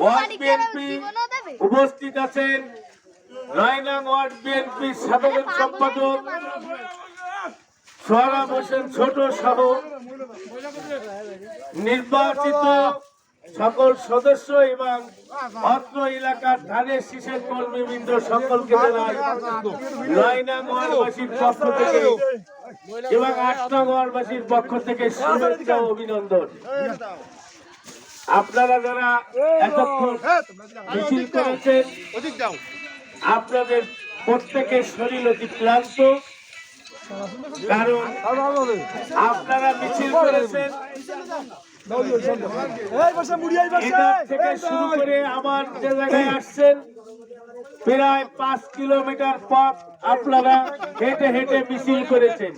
Word BNP উপস্থিত আছেন ৯ নং ওয়ার্ড বিএনপি সাধারণ সম্পাদক সোহরাব হোসেন ছোট সহ নির্বাচিত সকল সদস্য এবং অত্র এলাকার ধানের শীষের কর্মীবৃন্দ সকলকে জানাই ৯ নং ওয়ার্ডবাসীর পক্ষ থেকে এবং ৮ নং ওয়ার্ডবাসীর পক্ষ থেকে শুভেচ্ছা ও অভিনন্দন। আপনারা যারা এতক্ষণ মিছিল করেছেন আপনাদের প্রত্যেকের শরীর অতি ক্লান্ত, কারণ আপনারা মিছিল করেছেন থেকে শুরু করে আমার যে জায়গায় আসছেন প্রায় ৫ কিলোমিটার পথ আপনারা হেঁটে হেঁটে মিছিল করেছেন।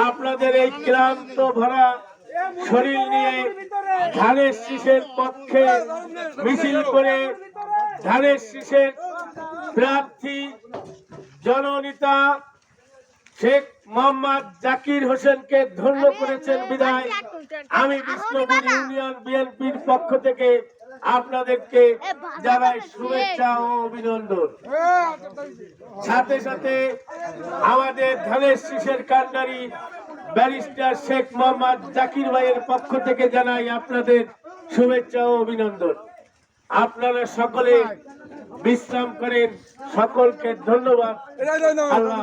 আপনাদের এই ক্লান্ত ভরা শরীর নিয়ে ধানের শীষের পক্ষে মিছিল করে ধানের শীষের প্রার্থী জননেতা শেখ মোহাম্মদ জাকির হোসেনকে ধন্য করেছেন বিদায় আমি বিষ্ণুপুর ইউনিয়ন বিএনপির পক্ষ থেকে আপনাদেরকে জানাই শুভেচ্ছা ও অভিনন্দন। সাথে সাথে আমাদের ধানের শীষের কান্ডারি ব্যারিস্টার শেখ মোহাম্মদ জাকির ভাইয়ের পক্ষ থেকে জানাই আপনাদের শুভেচ্ছা ও অভিনন্দন। আপনারা সকলে বিশ্রাম করেন, সকলকে ধন্যবাদ। আল্লাহ।